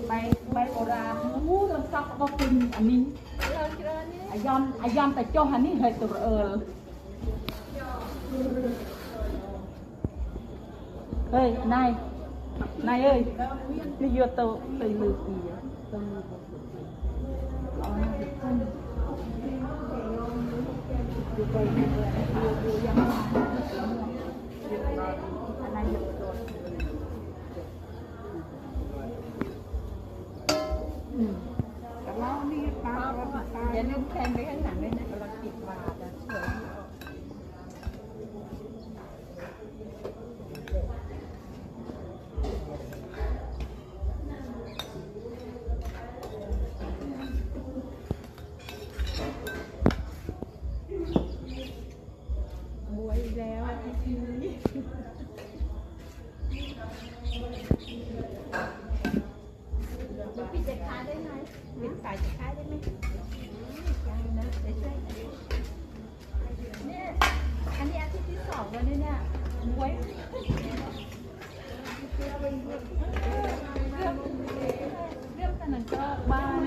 ใบโบราณมูเราซักก็เป็นอันนี้อายอมแต่โจหันนี่เฮยตัวเฮ้ยนายเอ้ยนี่โยโตตีมือกี่ตัวมือเอาหน้าดิขึ้นดูไปดูยังมาอะไรอยู่ตัวแต่เรานี่ปลาอย่าลืมแทนไปข้างหลังด้วยนะเราติดมาจะสวยบวยแล้วทีนี้ปิดจะขายได้ไหมปิดสายจะขายได้ไหมได้นะได้ช่วยเนี่ยอันนี้อาทิตย์ที่2แล้วเนี่ยบวยเรื่องขนาดก็บ้าน